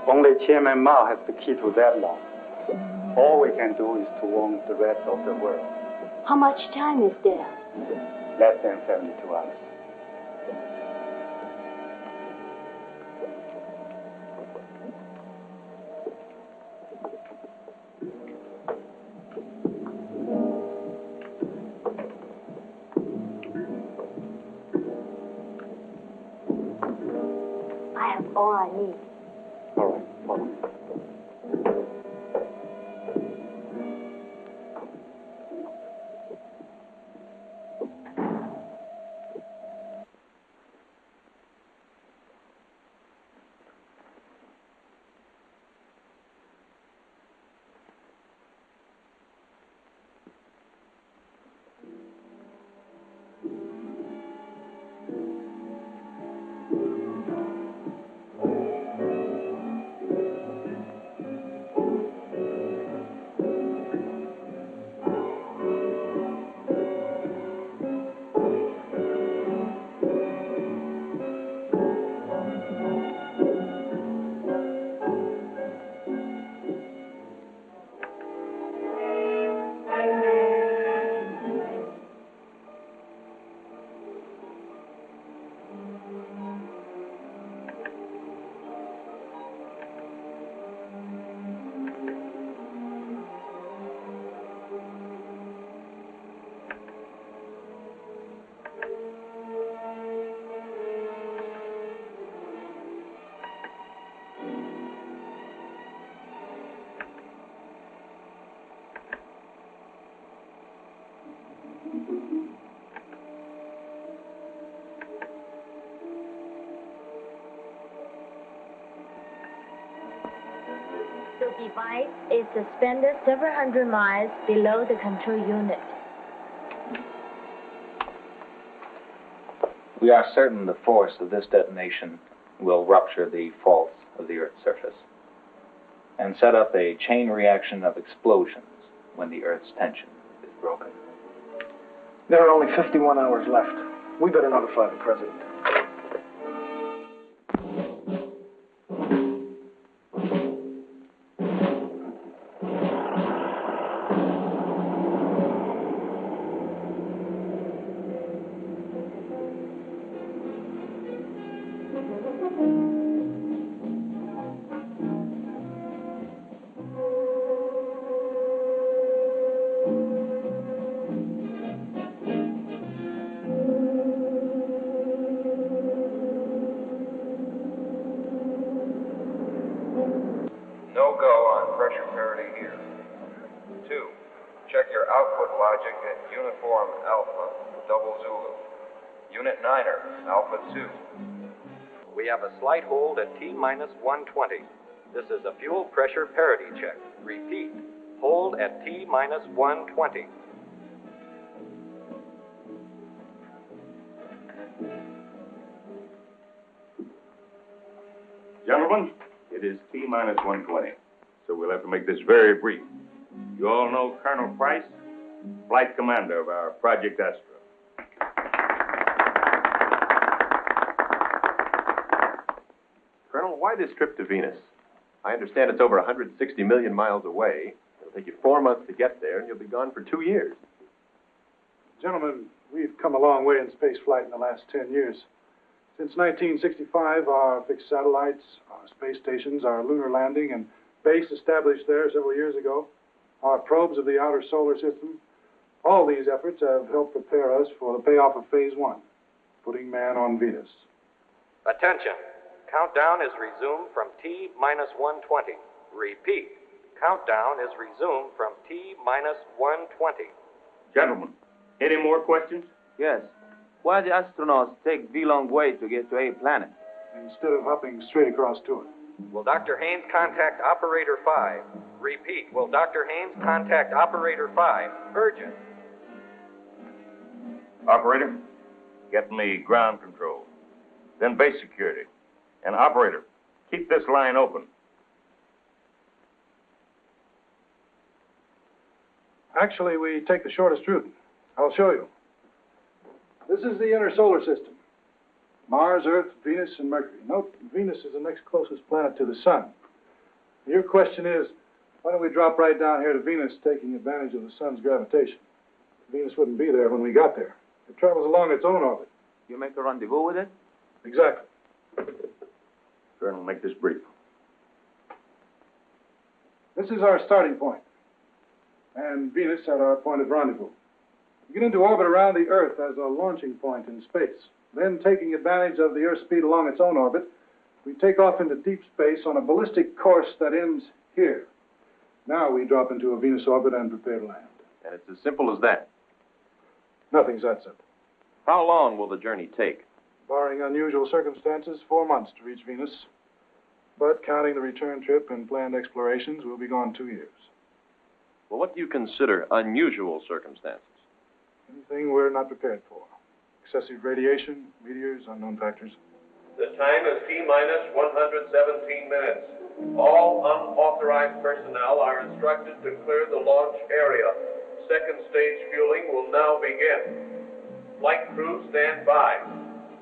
Only Chairman Mao has the key to that lock. All we can do is to warn the rest of the world. How much time is there? Less than 72 hours. I have all I need. All right, follow me. device is suspended several hundred miles below the control unit. We are certain the force of this detonation will rupture the faults of the Earth's surface and set up a chain reaction of explosions when the Earth's tension is broken. There are only 51 hours left. We better notify the President. No-go on pressure parity here. 2, check your output logic at Uniform Alpha, Double Zulu. Unit 9er, Alpha 2. We have a slight hold at T-minus 120. This is a fuel pressure parity check. Repeat, hold at T-minus 120. Gentlemen, it is T-minus 120, so we'll have to make this very brief. You all know Colonel Price, flight commander of our Project Astra. Colonel, why this trip to Venus? I understand it's over 160 million miles away. It'll take you 4 months to get there, and you'll be gone for 2 years. Gentlemen, we've come a long way in space flight in the last 10 years. Since 1965, our fixed satellites, our space stations, our lunar landing and base established there several years ago, our probes of the outer solar system, all these efforts have helped prepare us for the payoff of Phase 1, putting man on Venus. Attention. Countdown is resumed from T-minus 120. Repeat, countdown is resumed from T-minus 120. Gentlemen, any more questions? Yes. Why the astronauts take V-long way to get to a planet? Instead of hopping straight across to it. Will Dr. Haynes contact Operator 5? Repeat, will Dr. Haynes contact Operator 5? Urgent. Operator, get me ground control, then base security. And operator, keep this line open. Actually, we take the shortest route. I'll show you. This is the inner solar system. Mars, Earth, Venus, and Mercury. Note, Venus is the next closest planet to the Sun. Your question is, why don't we drop right down here to Venus, taking advantage of the Sun's gravitation? Venus wouldn't be there when we got there. It travels along its own orbit. You make a rendezvous with it? Exactly. Colonel, make this brief. This is our starting point, and Venus at our point of rendezvous. We get into orbit around the Earth as a launching point in space. Then, taking advantage of the Earth's speed along its own orbit, we take off into deep space on a ballistic course that ends here. Now we drop into a Venus orbit and prepare to land. And it's as simple as that. Nothing's that simple. How long will the journey take? Barring unusual circumstances, 4 months to reach Venus. But counting the return trip and planned explorations, we'll be gone 2 years. Well, what do you consider unusual circumstances? Anything we're not prepared for. Excessive radiation, meteors, unknown factors. The time is T-minus 117 minutes. All unauthorized personnel are instructed to clear the launch area. Second stage fueling will now begin. Flight crew, stand by.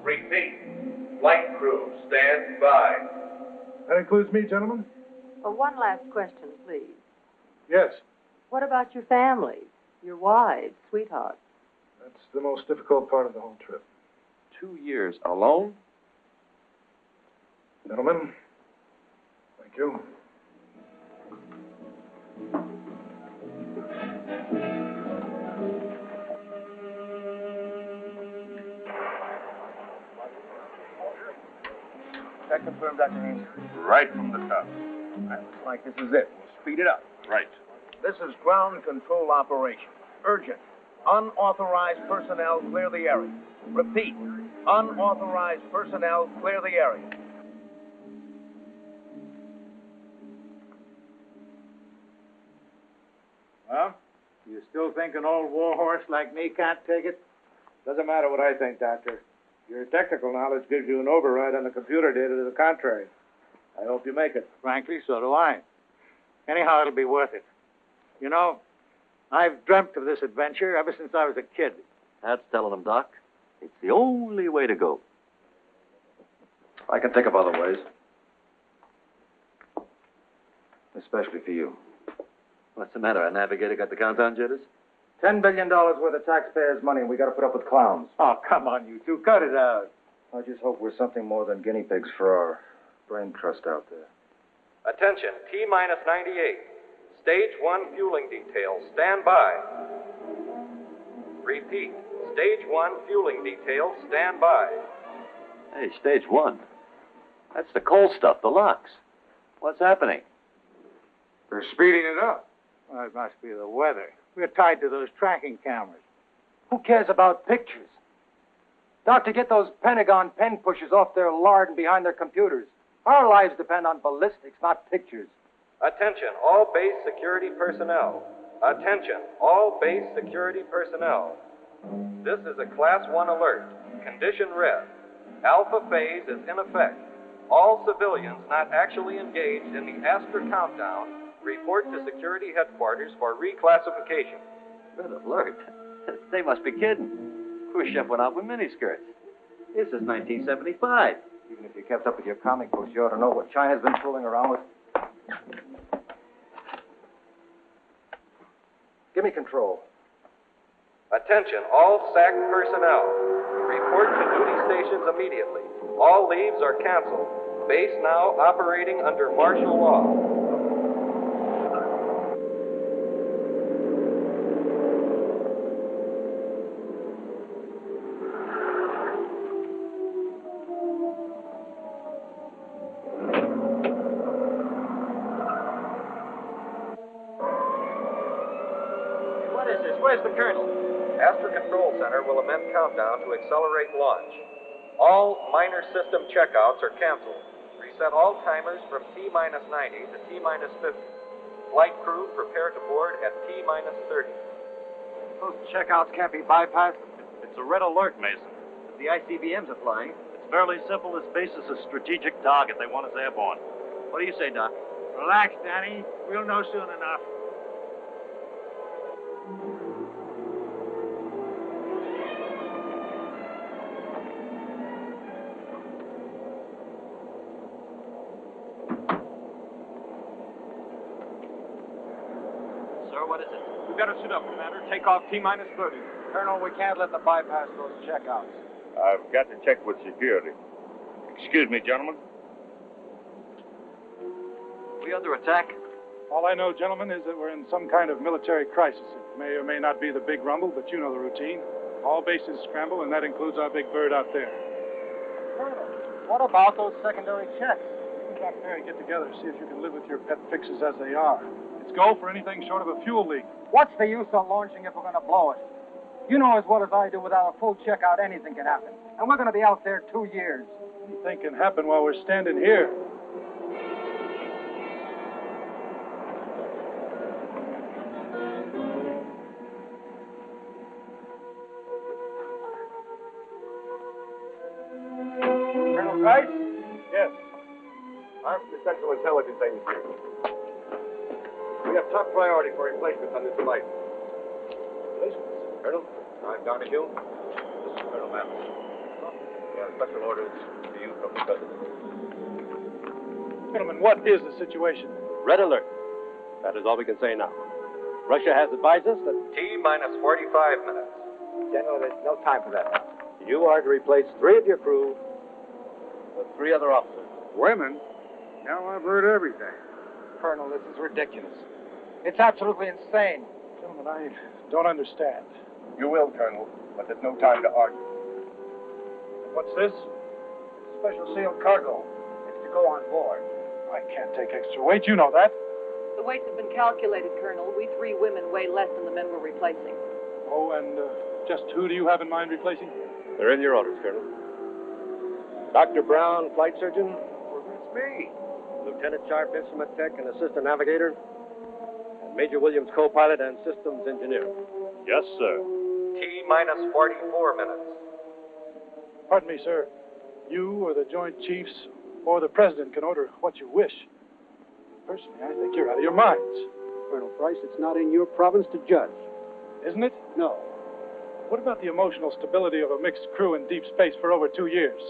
Repeat. Flight crew, stand by. That includes me, gentlemen? One last question, please. Yes. What about your families, your wives, sweethearts? That's the most difficult part of the whole trip. 2 years alone? Gentlemen, thank you. That confirmed, Dr. Haynes. Right from the top. That looks like this is it. We'll speed it up. Right. This is ground control operation. Urgent. Unauthorized personnel clear the area. Repeat. Unauthorized personnel clear the area. Well, you still think an old warhorse like me can't take it? Doesn't matter what I think, Doctor. Your technical knowledge gives you an override on the computer data to the contrary. I hope you make it. Frankly, so do I. Anyhow, it'll be worth it. You know, I've dreamt of this adventure ever since I was a kid. That's telling them, Doc. It's the only way to go. I can think of other ways. Especially for you. What's the matter? Our navigator got the countdown jitters? $10 billion worth of taxpayers' money, and we got to put up with clowns. Oh, come on, you two. Cut it out. I just hope we're something more than guinea pigs for our brain trust out there. Attention, T-minus 98. Stage 1 fueling details. Stand by. Repeat. Stage 1 fueling details. Stand by. Hey, stage 1. That's the cold stuff, the locks. What's happening? They're speeding it up. Well, it must be the weather. We're tied to those tracking cameras. Who cares about pictures? Doctor, get those Pentagon pen pushers off their lard and behind their computers. Our lives depend on ballistics, not pictures. Attention, all base security personnel. Attention, all base security personnel. This is a Class 1 alert. Condition red. Alpha phase is in effect. All civilians not actually engaged in the Astra countdown report to security headquarters for reclassification. Red alert? They must be kidding. Khrushchev went out with miniskirts. This is 1975. Even if you kept up with your comic books, you ought to know what China's been fooling around with. Give me control. Attention, all SAC personnel. Report to duty stations immediately. All leaves are canceled. Base now operating under martial law. Where's the colonel? Astra Control Center will amend countdown to accelerate launch. All minor system checkouts are canceled. Reset all timers from T-minus 90 to T-minus 50. Flight crew prepare to board at T-minus 30. Those checkouts can't be bypassed. It's a red alert, Mason. But the ICBMs are flying. It's fairly simple. This base is a strategic target. They want us airborne. What do you say, Doc? Relax, Danny. We'll know soon enough. What is it? We've got to sit up, Commander. Take off T-minus 30. Colonel, we can't let them bypass those checkouts. I've got to check with security. Excuse me, gentlemen. We under attack? All I know, gentlemen, is that we're in some kind of military crisis. It may or may not be the big rumble, but you know the routine. All bases scramble, and that includes our big bird out there. Colonel, what about those secondary checks? Captain Mary, get together, see if you can live with your pet fixes as they are. It's go for anything short of a fuel leak. What's the use of launching if we're going to blow it? You know as well as I do, without a full checkout, anything can happen. And we're going to be out there 2 years. Anything can happen while we're standing here. Colonel Price? Yes. I'm from the Central Intelligence Agency. We have top priority for replacements on this device. Colonel, I'm Donahue. This is Colonel Matthews. We have special orders to you from the President. Gentlemen, what is the situation? Red alert. That is all we can say now. Russia has advised us that... T-minus 45 minutes. General, there's no time for that. You are to replace 3 of your crew with 3 other officers. Women? Now I've heard everything. Colonel, this is ridiculous. It's absolutely insane. Gentlemen, I don't understand. You will, Colonel, but there's no time to argue. What's this? Special sealed cargo. It's to go on board. I can't take extra weight, you know that. The weights have been calculated, Colonel. We 3 women weigh less than the men we're replacing. Oh, and just who do you have in mind replacing? They're in your orders, Colonel. Dr. Brown, flight surgeon. Well, that's me. Lieutenant Sharp, instrument tech and assistant navigator. And Major Williams, co-pilot and systems engineer. Yes, sir. T-minus 44 minutes. Pardon me, sir. You or the Joint Chiefs or the President can order what you wish. Personally, I think you're out of your minds. Colonel Price, it's not in your province to judge. Isn't it? No. What about the emotional stability of a mixed crew in deep space for over 2 years?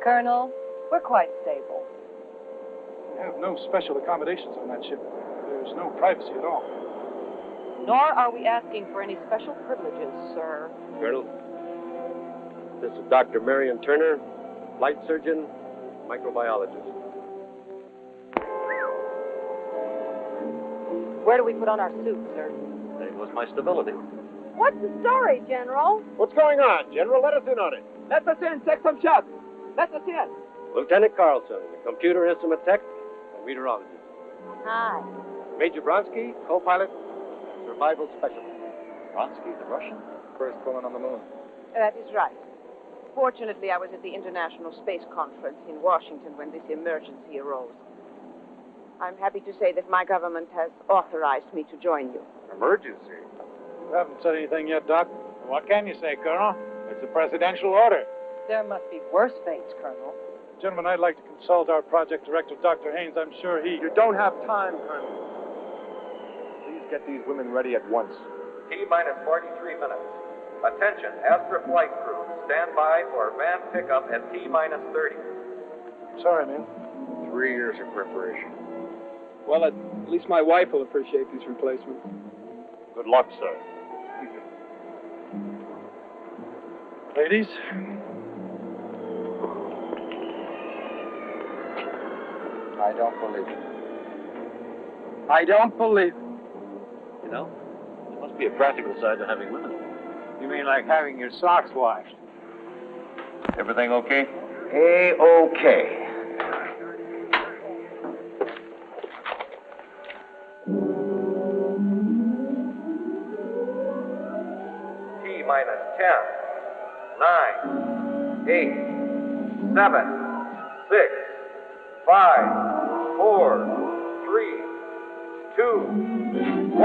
Colonel, we're quite stable. We have no special accommodations on that ship. There's no privacy at all. Nor are we asking for any special privileges, sir. Colonel, this is Dr. Marion Turner, flight surgeon, microbiologist. Where do we put on our suits, sir? That was my stability. What's the story, General? What's going on, General? Let us in on it. Let us in, take some shots. Let us in. Lieutenant Carlson, computer instrument tech and meteorologist. Hi. Major Bronsky, co-pilot, survival specialist. Bronsky, the Russian? First woman on the moon. That is right. Fortunately, I was at the International Space Conference in Washington when this emergency arose. I'm happy to say that my government has authorized me to join you. Emergency? You haven't said anything yet, Doc. What can you say, Colonel? It's a presidential order. There must be worse fates, Colonel. Gentlemen, I'd like to consult our project director, Dr. Haynes. I'm sure he... You don't have time, Colonel. Please get these women ready at once. T-minus 43 minutes. Attention, Astra flight crew. Stand by for van pickup at T-minus 30. Sorry, man. 3 years of preparation. Well, at least my wife will appreciate these replacements. Good luck, sir. Ladies? I don't believe it. I don't believe it. You know, there must be a practical side to having women. You mean like having your socks washed? Everything okay? A-okay. T-minus 10, 9, 8, 7, 6, 5, 4, 3, 2, 1.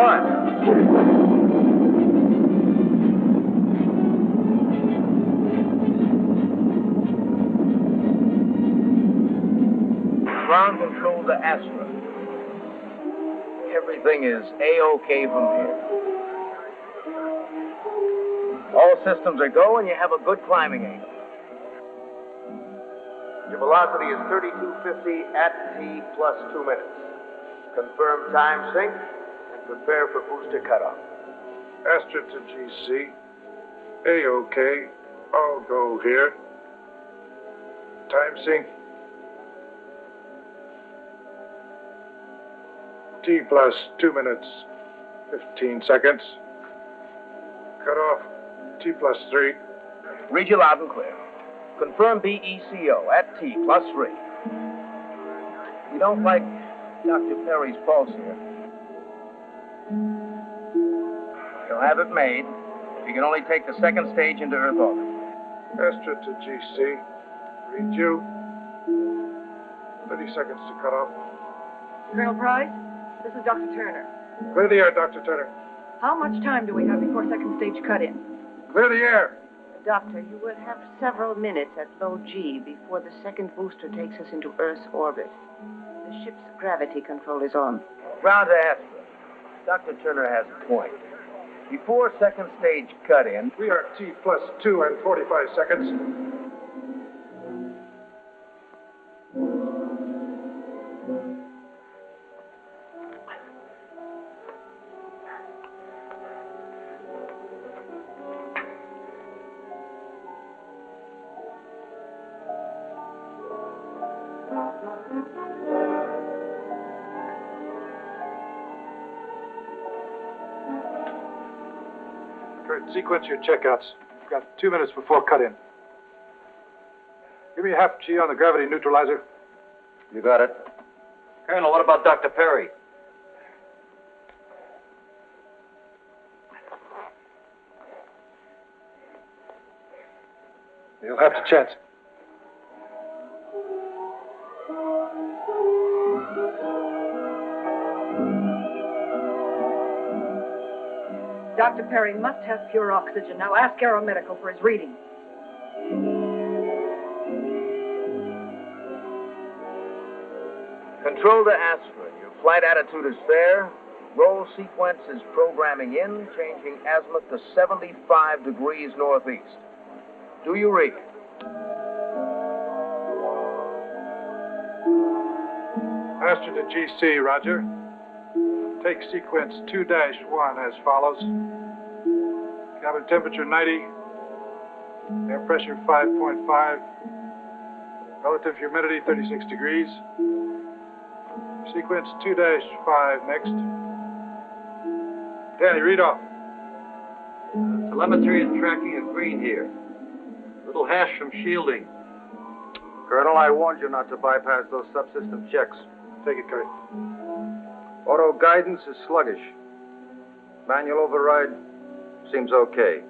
Ground control to Astra. Everything is A-okay from here. All systems are go and you have a good climbing angle. Your velocity is 3250 at T plus 2 minutes. Confirm time sync and prepare for booster cutoff. Astra to GC. A-okay. I'll go here. Time sync. T plus 2 minutes, 15 seconds. Cut off. T plus 3. Read you loud and clear. Confirm BECO at T plus 3. We don't like Dr. Perry's pulse here. He'll have it made. You can only take the second stage into Earth orbit. Astra to GC. Read you. 30 seconds to cut off. Colonel Price, this is Dr. Turner. Clear the air, Dr. Turner. How much time do we have before second stage cut-in? Clear the air. Doctor, you will have several minutes at low G before the second booster takes us into Earth's orbit. The ship's gravity control is on. Ground to Astra. Dr. Turner has a point. Before second stage cut-in... We are T plus 2 and 45 seconds. Sequence your checkouts. You've got 2 minutes before cut-in. Give me a half G on the gravity neutralizer. You got it. Colonel, what about Dr. Perry? You'll have to chance. Dr. Perry must have pure oxygen. Now ask Aeromedical for his reading. Control to Astra. Your flight attitude is fair. Roll sequence is programming in, changing azimuth to 75 degrees northeast. Do you read? Astra to GC, Roger. Take sequence 2-1 as follows. Cabin temperature 90. Air pressure 5.5. Relative humidity 36 degrees. Sequence 2-5 next. Danny, read off. Telemetry and tracking is green here. Little hash from shielding. Colonel, I warned you not to bypass those subsystem checks. Take it, Kurt. Auto guidance is sluggish. Manual override seems okay.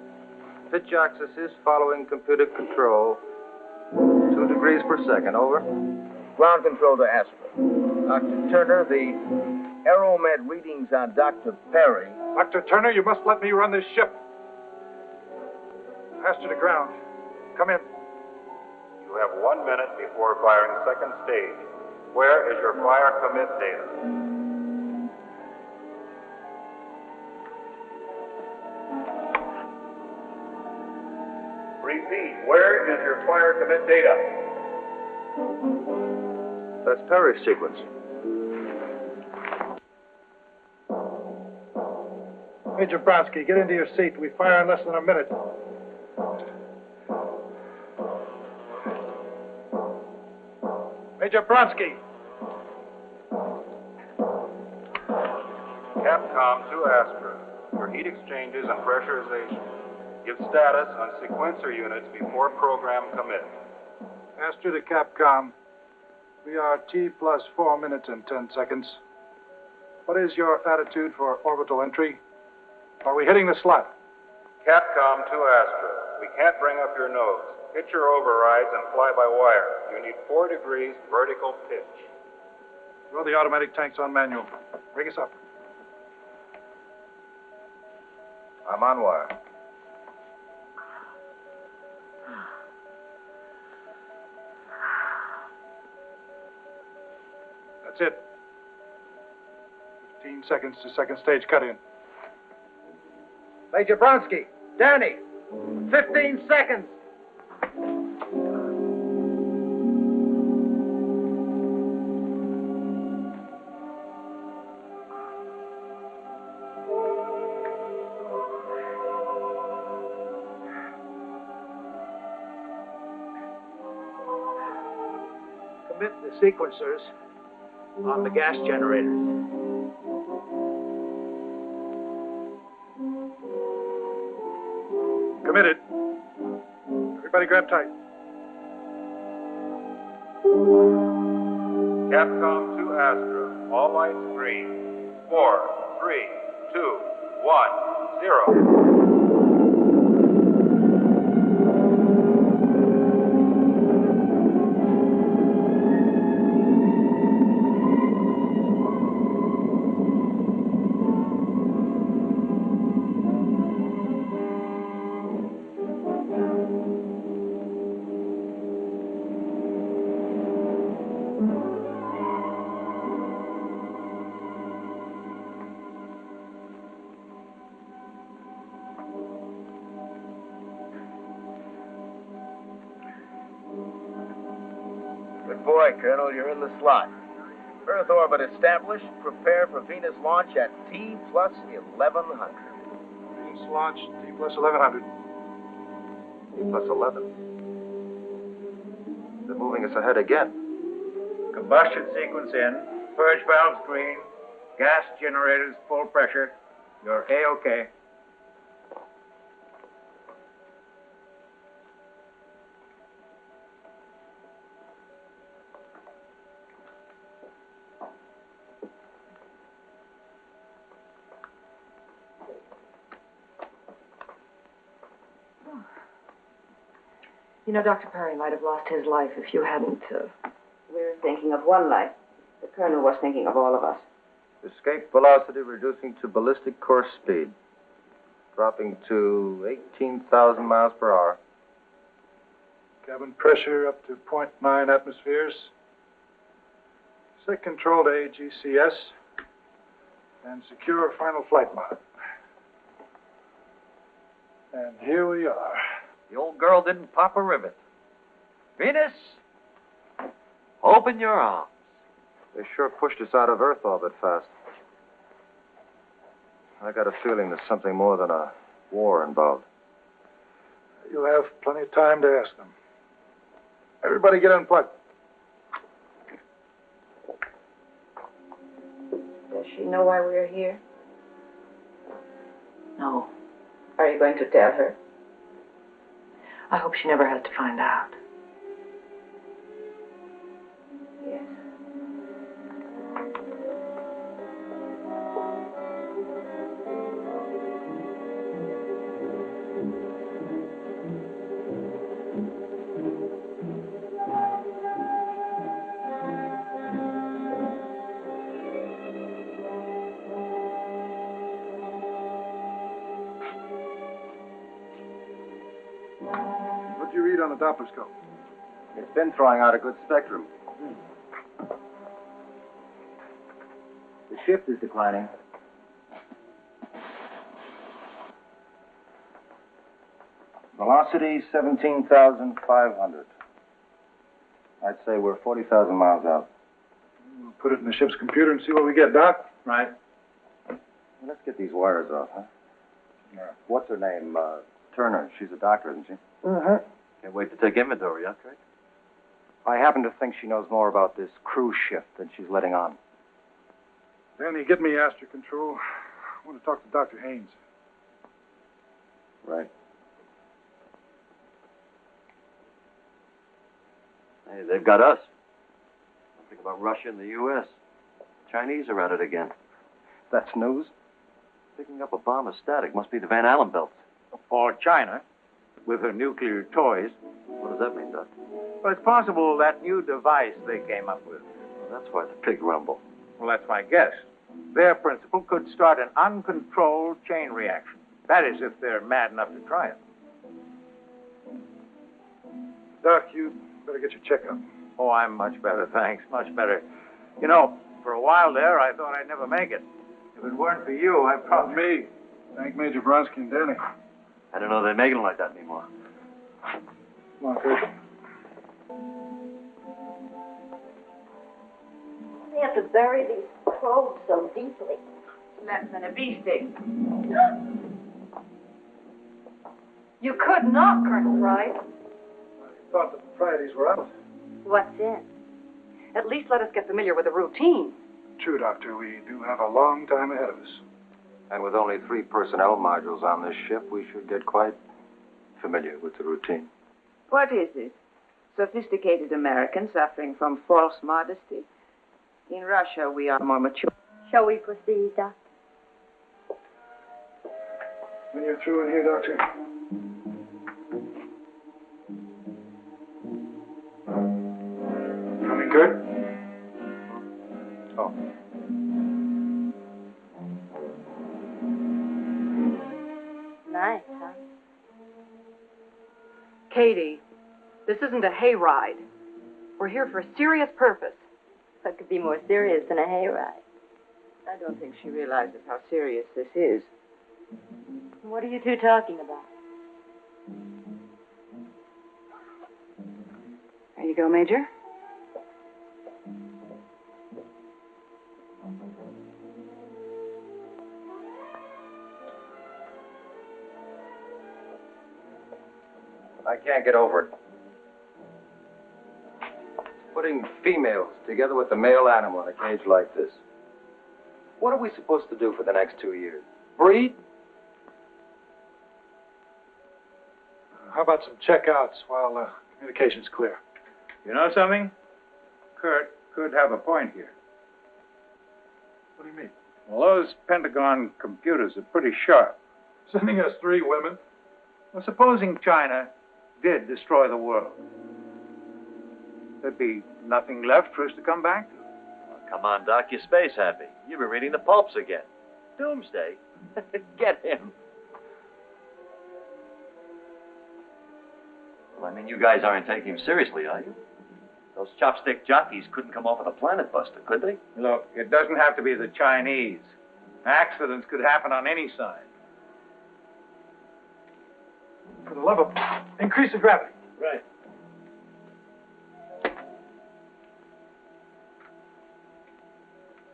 Pitch axis is following computer control. 2 degrees per second, over. Ground control to Astra. Dr. Turner, the Aeromed readings on Dr. Perry. Dr. Turner, you must let me run this ship. Astra to ground. Come in. You have 1 minute before firing second stage. Where is your fire commit data? Repeat, where is your fire commit data? That's Perry's sequence. Major Bronsky, get into your seat. We fire in less than a minute. Major Bronsky. Capcom to Astra. Your heat exchanges and pressurization. Give status on sequencer units before program commit. Astra to Capcom. We are T plus 4 minutes and 10 seconds. What is your attitude for orbital entry? Are we hitting the slot? Capcom to Astra. We can't bring up your nose. Hit your overrides and fly by wire. You need 4 degrees vertical pitch. Throw the automatic tanks on manual. Rig us up. I'm on wire. That's it. 15 seconds to second stage cut in. Major Bronsky, Danny, 15 seconds. Commit the sequencers on the gas generators. Committed. Everybody grab tight. Capcom to Astra. All lights green. 4, 3, 2, 1, 0. Good boy, Colonel. You're in the slot. Earth orbit established. Prepare for Venus launch at T plus 1100. Venus launch T plus 1100. T plus 11. They're moving us ahead again. Combustion sequence in. Purge valves green. Gas generators full pressure. You're A-OK. You know, Dr. Perry might have lost his life if you hadn't. We're thinking of one life. The Colonel was thinking of all of us. Escape velocity reducing to ballistic course speed. dropping to 18,000 miles per hour. Cabin pressure up to 0.9 atmospheres. Set control to AGCS. And secure final flight mode. And here we are. The old girl didn't pop a rivet. Venus, open your arms. They sure pushed us out of Earth orbit fast. I got a feeling there's something more than a war involved. You'll have plenty of time to ask them. Everybody get unplugged. Does she know why we're here? No. Are you going to tell her? I hope she never has to find out. Yes. What'd you read on the Doppler scope? It's been throwing out a good spectrum. The shift is declining. Velocity 17,500. I'd say we're 40,000 miles out. We'll put it in the ship's computer and see what we get, Doc. Right. Well, let's get these wires off, huh? Yeah. What's her name? Turner. She's a doctor, isn't she? Uh-huh. Can't wait to take inventory, huh, Craig? I happen to think she knows more about this cruise shift than she's letting on. Danny, get me Astra Control. I want to talk to Dr. Haynes. Right. Hey, they've got us. Think about Russia and the U.S. Chinese are at it again. That's news. Picking up a bomb is static. Must be the Van Allen belts. Or China, with her nuclear toys. What does that mean, Doc? Well, it's possible that new device they came up with. Well, that's why the pig rumble. Well, that's my guess. Their principle could start an uncontrolled chain reaction. That is, if they're mad enough to try it. Doc, you better get your checkup. Oh, I'm much better, thanks. Much better. You know, for a while there, I thought I'd never make it. If it weren't for you, I'd probably... Me. Thank Major Bronsky and Danny. I don't know they're making them like that anymore. Come on, Kurt. They have to bury these probes so deeply. Less than a beefsteak. You could not, Colonel Wright. I thought the proprieties were out. What's in? At least let us get familiar with the routine. True, Doctor. We do have a long time ahead of us. And with only 3 personnel modules on this ship, we should get quite familiar with the routine. What is it? Sophisticated Americans suffering from false modesty? In Russia, we are more mature. Shall we proceed, Doctor? When you're through in here, Doctor. Coming, Kurt? Oh. Nice, huh? Katie, this isn't a hayride. We're here for a serious purpose. What could be more serious than a hayride? I don't think she realizes how serious this is. What are you two talking about? There you go, Major. I can't get over it. Putting females together with the male animal in a cage like this. What are we supposed to do for the next 2 years? Breed? How about some checkouts while communication's clear? You know something? Kurt could have a point here. What do you mean? Well, those Pentagon computers are pretty sharp. Sending us 3 women? Well, supposing China did destroy the world, there'd be nothing left for us to come back to. Oh, come on, Doc, you're space happy. You've been reading the pulps again. Doomsday? Get him. Well, I mean, you guys aren't taking him seriously, are you? Those chopstick jockeys couldn't come off with a planet buster, could they? Look, it doesn't have to be the Chinese. Accidents could happen on any side. For the love of... Increase the gravity. Right.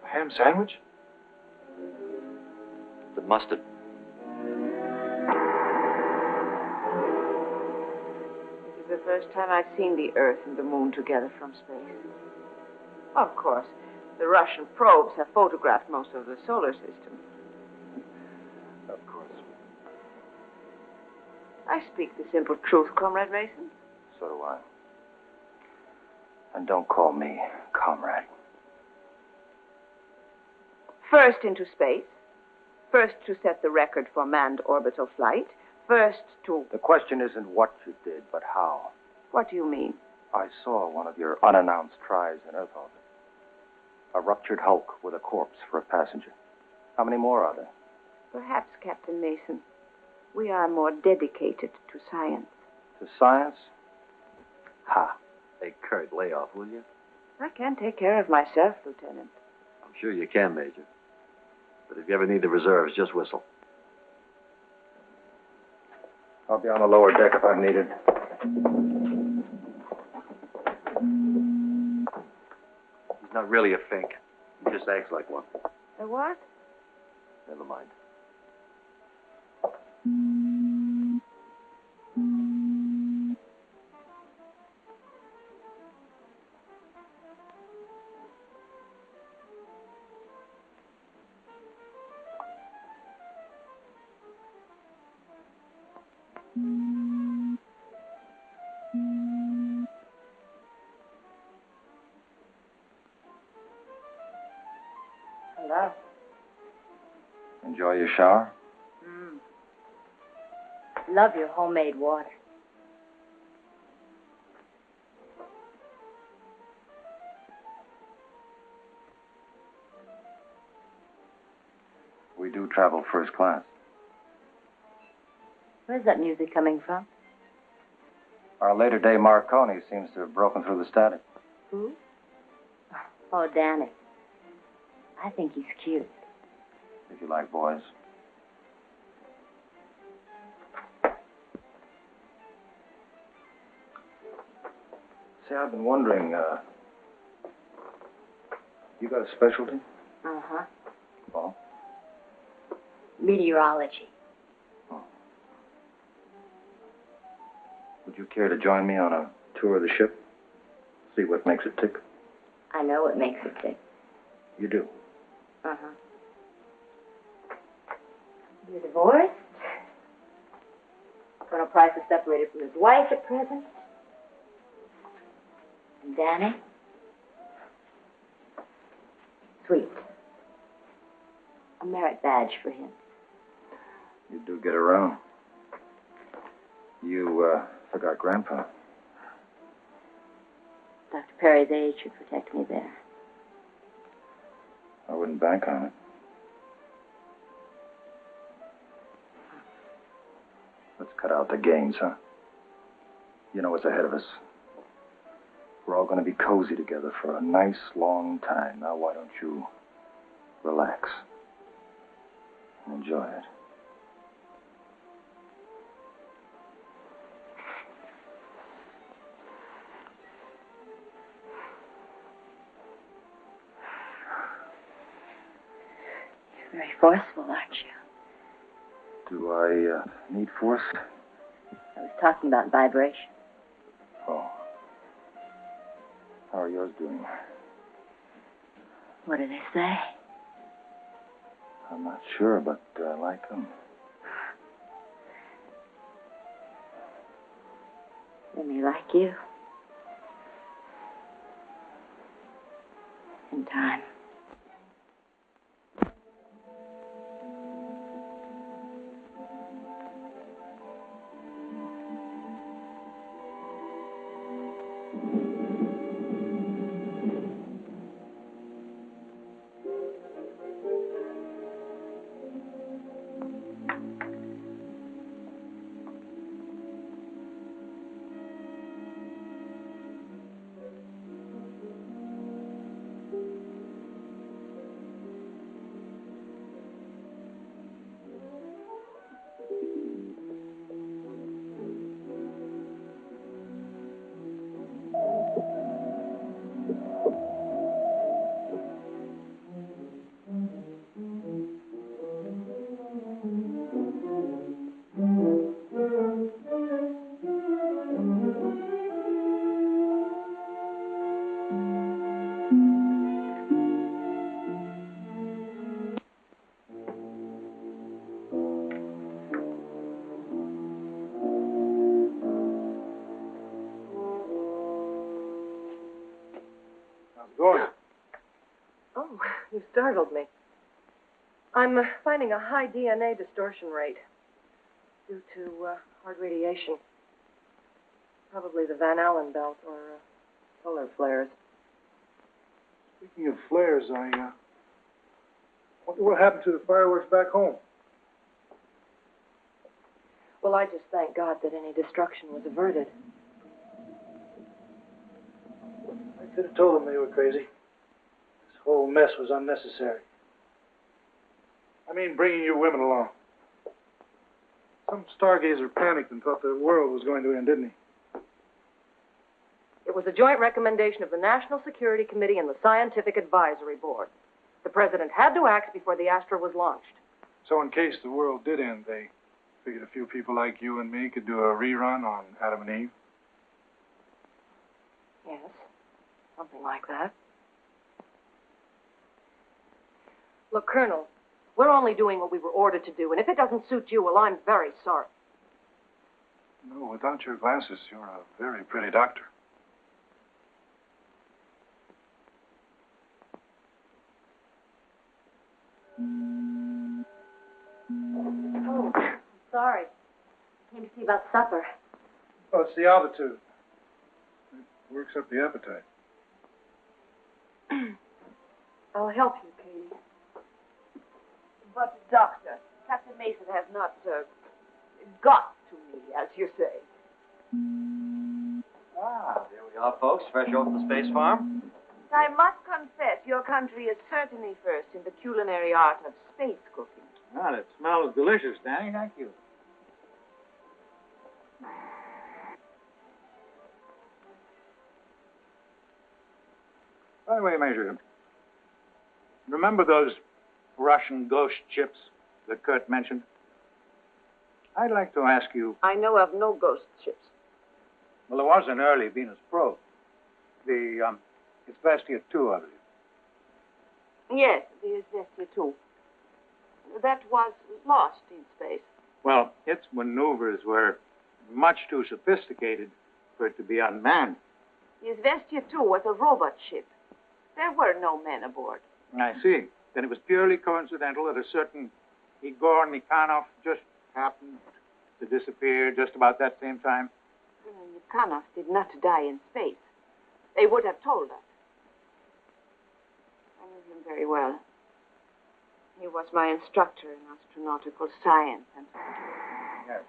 A ham sandwich? With mustard. This is the first time I've seen the Earth and the Moon together from space. Of course, the Russian probes have photographed most of the solar system. Of course. I speak the simple truth, Comrade Mason. So do I. And don't call me comrade. First into space. First to set the record for manned orbital flight. First to... The question isn't what you did, but how. What do you mean? I saw one of your unannounced tries in Earth orbit. A ruptured hulk with a corpse for a passenger. How many more are there? Perhaps, Captain Mason, we are more dedicated to science. To science? Ha! Hey, Kurt, lay off, will you? I can take care of myself, Lieutenant. I'm sure you can, Major. But if you ever need the reserves, just whistle. I'll be on the lower deck if I'm needed. He's not really a fink. He just acts like one. A what? Never mind. Hello. Enjoy your shower? Love your homemade water. We do travel first class. Where's that music coming from? Our later day Marconi seems to have broken through the static. Who? Oh, Danny. I think he's cute. If you like boys. See, I've been wondering, you got a specialty? Uh-huh. Oh? Meteorology. Would you care to join me on a tour of the ship? See what makes it tick? I know what makes it tick. You do? Uh-huh. You're divorced? Colonel Price is separated from his wife at present. And Danny? Sweet. A merit badge for him. You do get around. You, forgot Grandpa. Dr. Perry's age should protect me there. I wouldn't bank on it. Let's cut out the games, huh? You know what's ahead of us. We're all going to be cozy together for a nice long time. Now, why don't you relax and enjoy it? You're very forceful, aren't you? Do I need force? I was talking about vibration. Oh. How are yours doing? What do they say? I'm not sure, but I like them. They may like you. In time. startled me. I'm finding a high DNA distortion rate due to hard radiation. Probably the Van Allen belt or solar flares. Speaking of flares, I wonder what happened to the fireworks back home. Well, I just thank God that any destruction was averted. I could have told them they were crazy. This whole mess was unnecessary. I mean, bringing you women along. Some stargazer panicked and thought the world was going to end, didn't he? It was a joint recommendation of the National Security Committee and the Scientific Advisory Board. The president had to act before the Astra was launched. So in case the world did end, they figured a few people like you and me could do a rerun on Adam and Eve? Yes, something like that. Look, Colonel, we're only doing what we were ordered to do, and if it doesn't suit you, well, I'm very sorry. No, without your glasses, you're a very pretty doctor. Oh, sorry. I came to see about supper. Oh, it's the altitude. It works up the appetite. I'll help you, Katie. But, Doctor, Captain Mason has not got to me, as you say. Ah, there we are, folks. Fresh off the space farm. I must confess, your country is certainly first in the culinary art of space cooking. Ah, that smells delicious, Danny. Thank you. By the way, Major, remember those Russian ghost ships that Kurt mentioned? I'd like to ask you... I know of no ghost ships. Well, there was an early Venus probe. The, Izvestia 2, I believe. Yes, the Izvestia 2. That was lost in space. Well, its maneuvers were much too sophisticated for it to be unmanned. The Izvestia 2 was a robot ship. There were no men aboard. I see. Then it was purely coincidental that a certain Igor Nikhanov just happened to disappear just about that same time. Nikhanov did not die in space. They would have told us. I knew him very well. He was my instructor in astronautical science and... Yes.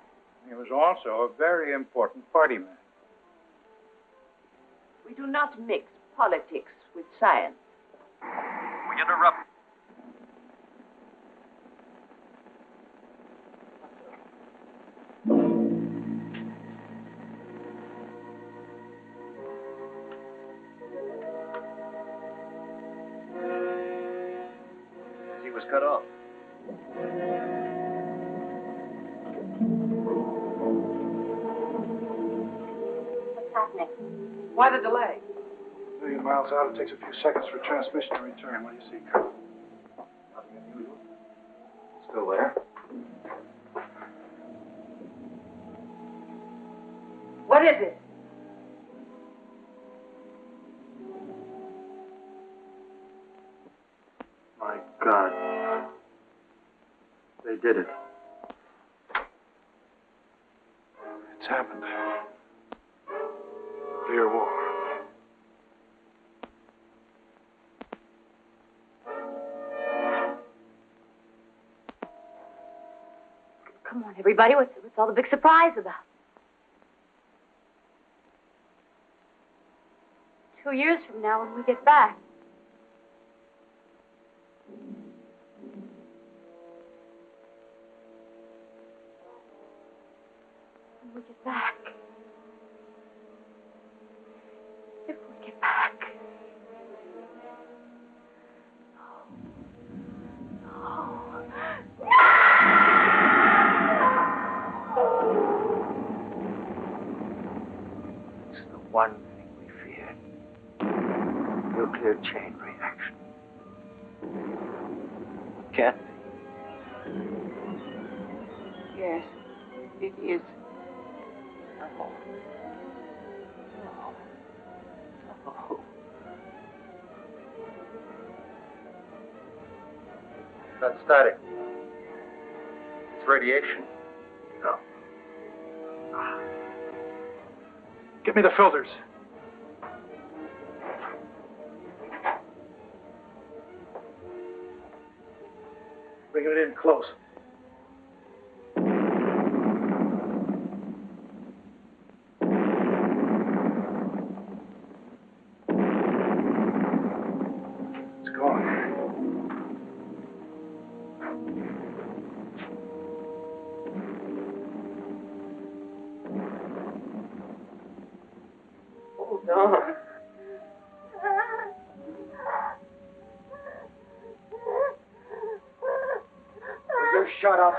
He was also a very important party man. We do not mix politics with science. We interrupt. He was cut off. What's happening? Why the delay? A million miles out, it takes a few seconds for transmission to return. What do you see, Colonel? Nothing unusual. Still there? What is it? My God. They did it. It's happened. Nuclear war. Come on, everybody. What's all the big surprise about? 2 years from now when we get back. When we get back. If we get back. It's the one thing we feared. Nuclear chain reaction. Kathy. Yes, it is. Oh. Oh. That's static. It's radiation. No. Get me the filters. Bring it in close. It's gone. Hold on. You shut up.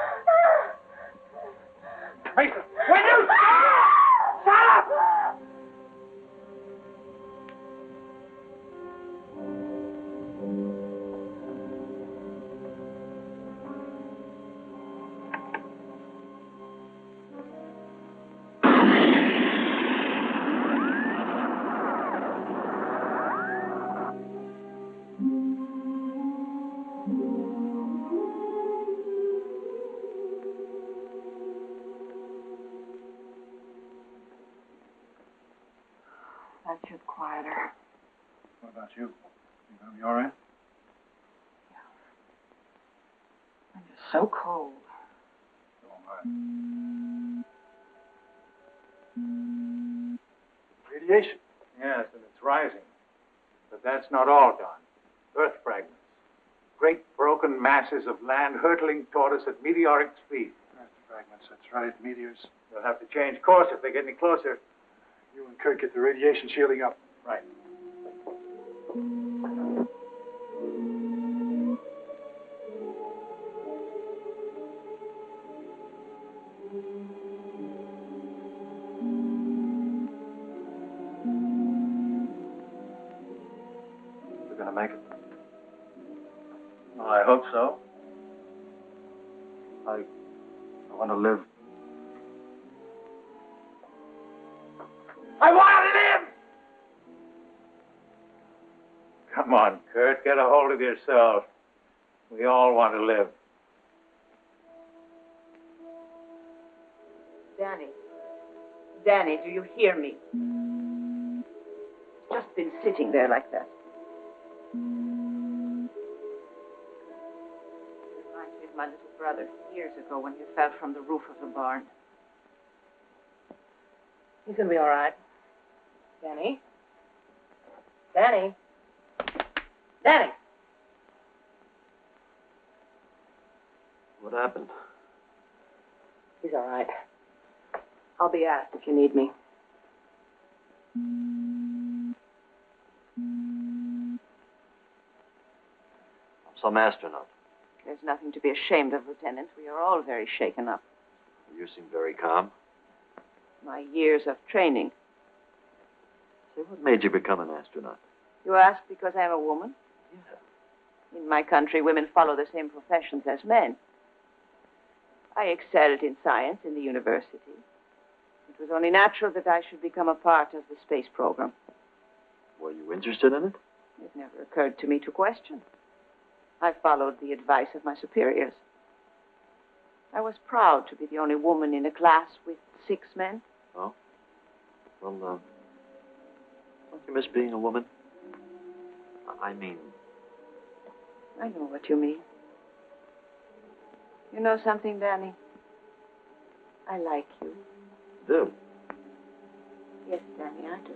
Mason, will you shut up? That should quiet her. What about you? You gonna be all right? I'm just so cold. Radiation. Yes, and it's rising. But that's not all, Don. Earth fragments. Great broken masses of land hurtling toward us at meteoric speed. Earth fragments, that's right, meteors. They'll have to change course if they get any closer. You and Kurt get the radiation shielding up. Right. We're gonna make it. Well, I hope so. I want to live. I want to live! Come on, Kurt, get a hold of yourself. We all want to live. Danny. Danny, do you hear me? Just been sitting there like that. Reminds me of my little brother years ago when he fell from the roof of the barn. He's gonna be all right. Danny? Danny? Danny! What happened? He's all right. I'll be asked if you need me. I'm some astronaut. There's nothing to be ashamed of, Lieutenant. We are all very shaken up. You seem very calm. My years of training. Say, what made you become an astronaut? You ask because I am a woman? Yeah. In my country, women follow the same professions as men. I excelled in science in the university. It was only natural that I should become a part of the space program. Were you interested in it? It never occurred to me to question. I followed the advice of my superiors. I was proud to be the only woman in a class with 6 men. Oh? Well, don't you miss being a woman? I mean... I know what you mean. You know something, Danny? I like you. Do? Yes, Danny, I do.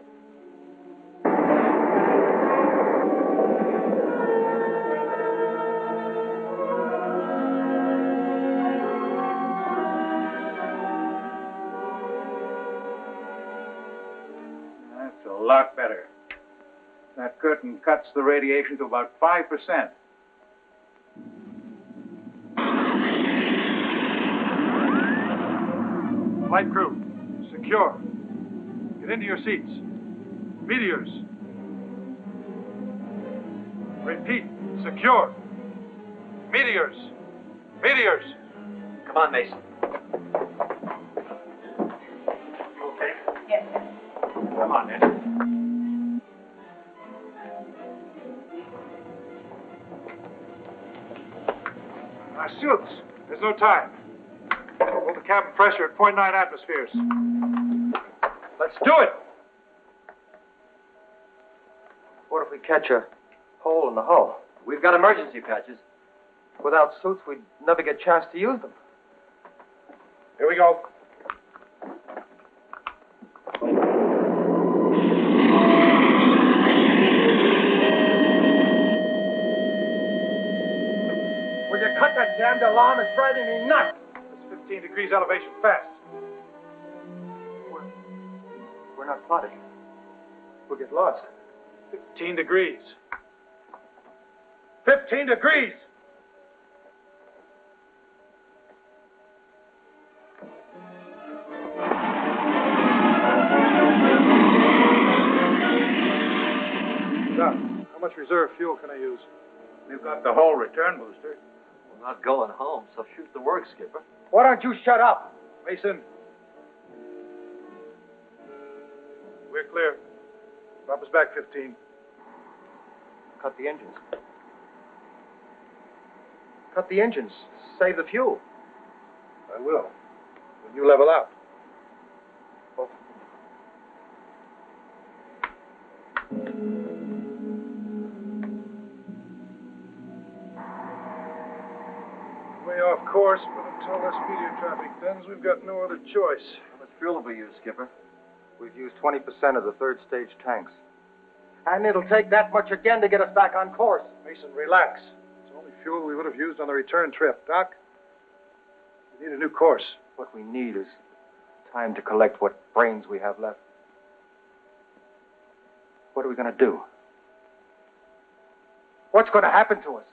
That's a lot better. That curtain cuts the radiation to about 5%. Flight crew, secure. Get into your seats. Meteors. Repeat, secure. Meteors. Meteors. Come on, Mason. Okay. Yes, Come on, then. Our suits. There's no time. Hold the cabin pressure at 0.9 atmospheres. Let's do it! What if we catch a hole in the hull? We've got emergency patches. Without suits, we'd never get a chance to use them. Here we go. Will you cut that damned alarm? It's driving me nuts. It's 15 degrees elevation fast. We're not plotting. We'll get lost. 15 degrees. 15 degrees! Doc, how much reserve fuel can I use? We've got the whole return booster. We're not going home, so shoot the works, Skipper. Why don't you shut up? Mason. We're clear. Drop us back 15. Cut the engines. Cut the engines. Save the fuel. I will. When you level out. Oh. Way off course, but until this meteor traffic thins, we've got no other choice. How much fuel have we used, Skipper? We've used 20% of the third stage tanks. And it'll take that much again to get us back on course. Mason, relax. It's only fuel we would have used on the return trip. Doc, we need a new course. What we need is time to collect what brains we have left. What are we going to do? What's going to happen to us?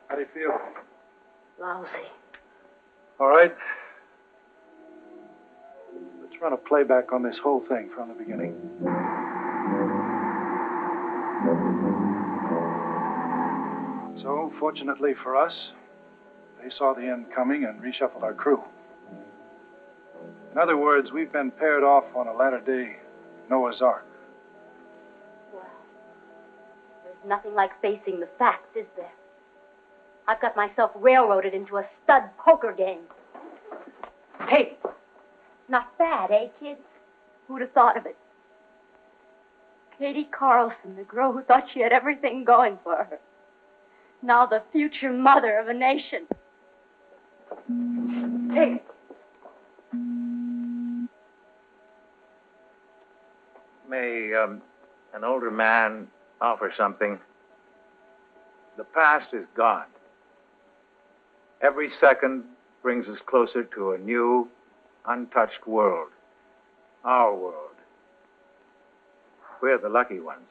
How do you feel? Lousy. All right. Let's run a playback on this whole thing from the beginning. So, fortunately for us, they saw the end coming and reshuffled our crew. In other words, we've been paired off on a latter-day Noah's Ark. Well, there's nothing like facing the facts, is there? I've got myself railroaded into a stud poker game. Hey, not bad, eh, kids? Who'd have thought of it? Katie Carlson, the girl who thought she had everything going for her. Now the future mother of a nation. Hey. May an older man offer something? The past is gone. Every second brings us closer to a new, untouched world. Our world. We're the lucky ones.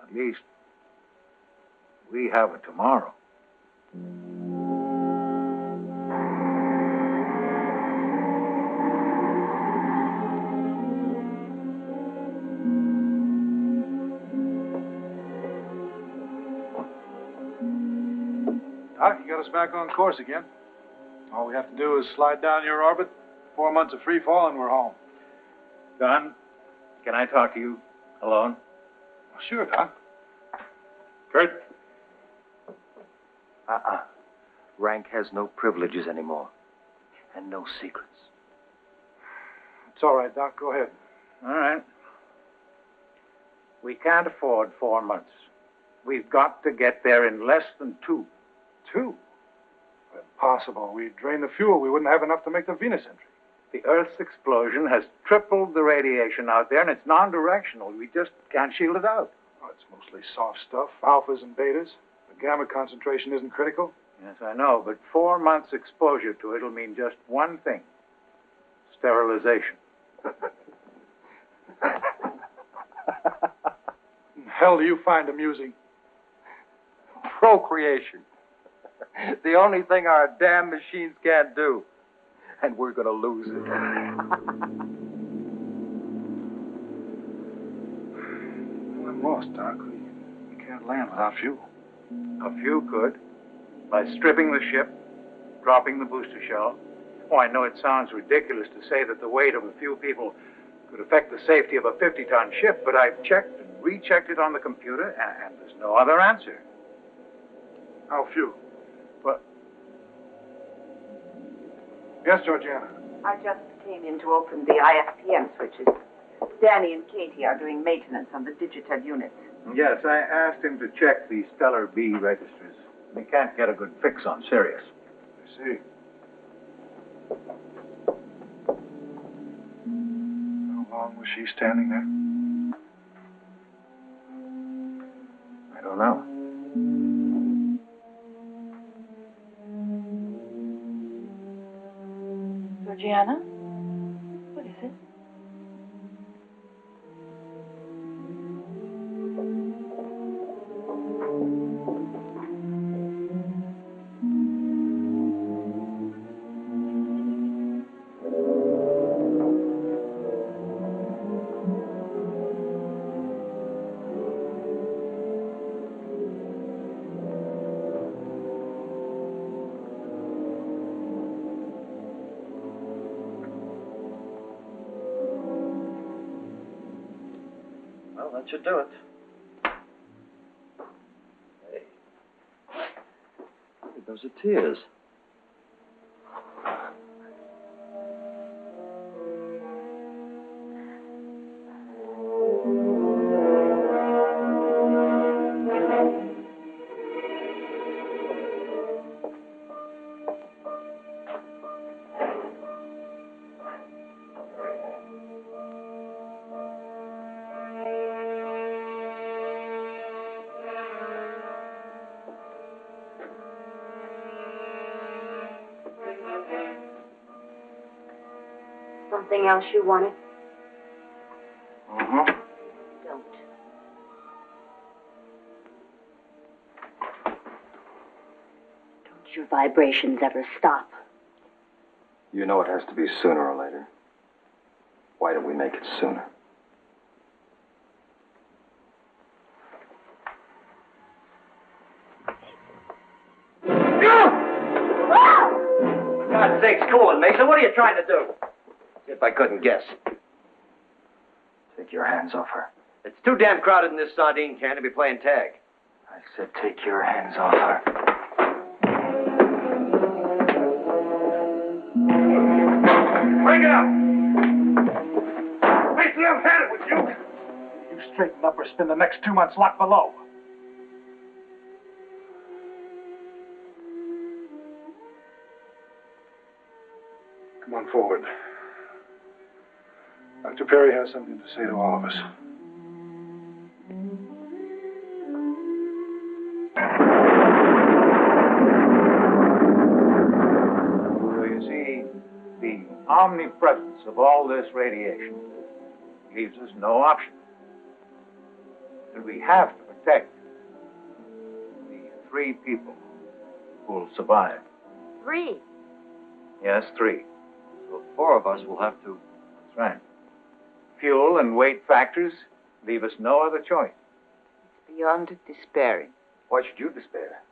At least, we have a tomorrow. Doc, you got us back on course again. All we have to do is slide down your orbit, 4 months of free fall, and we're home. Don, can I talk to you alone? Oh, sure, Doc. Kurt? Rank has no privileges anymore. And no secrets. It's all right, Doc. Go ahead. All right. We can't afford 4 months. We've got to get there in less than 2. 2? Impossible. We'd drain the fuel. We wouldn't have enough to make the Venus entry. The Earth's explosion has tripled the radiation out there, and it's non-directional. We just can't shield it out. Oh, it's mostly soft stuff, alphas and betas. The gamma concentration isn't critical. Yes, I know, but 4 months exposure to it'll mean just one thing. Sterilization. Hell do you find amusing? Procreation. The only thing our damn machines can't do. And we're going to lose it. Well, I'm lost, Doc. We can't land without fuel. A few could. By stripping the ship, dropping the booster shell, Oh, I know it sounds ridiculous to say that the weight of a few people could affect the safety of a 50-ton ship, but I've checked and rechecked it on the computer, and there's no other answer. How few? But... Yes, Georgiana? I just came in to open the ISPM switches. Danny and Katie are doing maintenance on the digital units. Yes, I asked him to check the Stellar B registers. We can't get a good fix on Sirius. I see. How long was she standing there? I don't know. Georgiana? What is it? Well, that should do it. Hey. Those are tears. Something else you wanted? Mm-hmm. Don't. Don't your vibrations ever stop? You know it has to be sooner or later. Why don't we make it sooner? For God's sakes, cool it, Mason. What are you trying to do? If I couldn't guess. Take your hands off her. It's too damn crowded in this sardine can to be playing tag. I said take your hands off her. Bring it up! Mason, I've had it with you. You straighten up or spend the next 2 months locked below. Come on forward. Dr. Perry has something to say to all of us. So you see, the omnipresence of all this radiation leaves us no option. And we have to protect the 3 people who will survive. 3. Yes, 3. So 4 of us will have to... That's right. Fuel and weight factors leave us no other choice. It's beyond despairing. Why should you despair?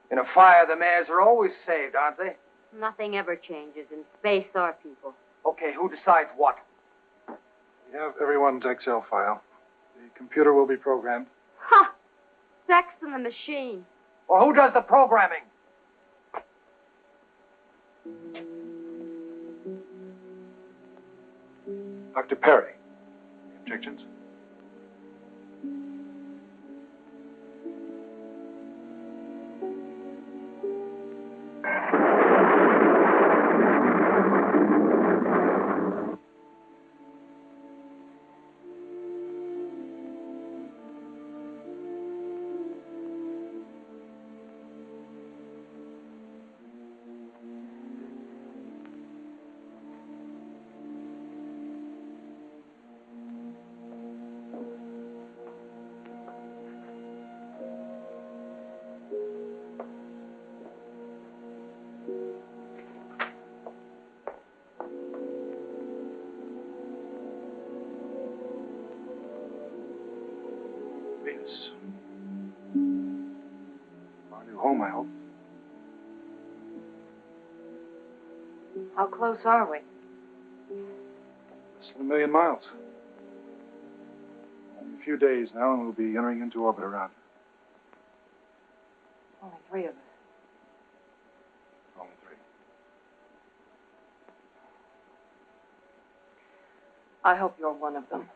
In a fire, the mares are always saved, aren't they? Nothing ever changes in space or people. Okay, who decides what? We have everyone's Excel file. The computer will be programmed. Ha! Sex in the machine. Well, who does the programming? Dr. Perry. Any objections? Venus. Our new home, I hope. How close are we? Less than 1 million miles. Only a few days now, and we'll be entering into orbit around it. Only 3 of us. Only 3. I hope you're one of them.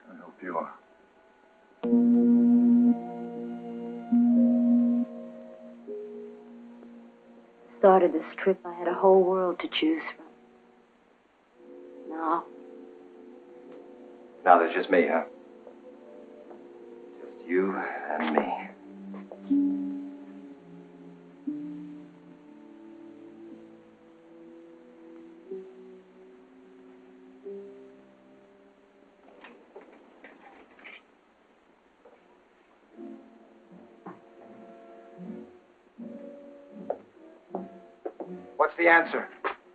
I hope you are. Started this trip, I had a whole world to choose from. Now there's just me, huh? Just you and me. What's the answer?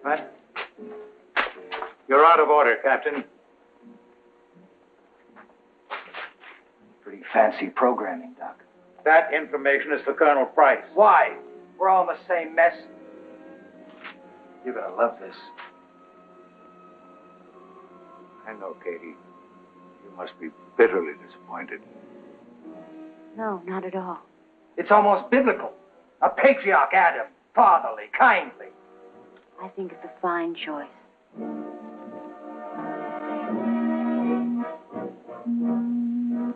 What? You're out of order, Captain. Pretty fancy programming, Doc. That information is for Colonel Price. Why? We're all in the same mess. You're gonna love this. I know, Katie. You must be bitterly disappointed. No, not at all. It's almost biblical. A patriarch, Adam. Fatherly, kindly. I think it's a fine choice.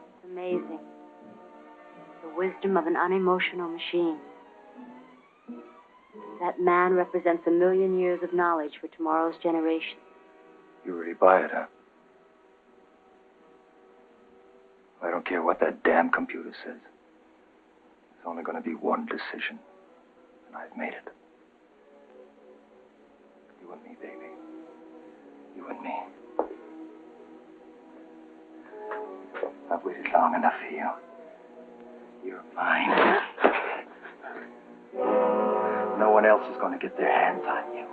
It's amazing. The wisdom of an unemotional machine. That man represents 1 million years of knowledge for tomorrow's generation. You really buy it, huh? I don't care what that damn computer says. There's only going to be one decision. And I've made it. You and me, baby. You and me. I've waited long enough for you. You're mine. No one else is going to get their hands on you.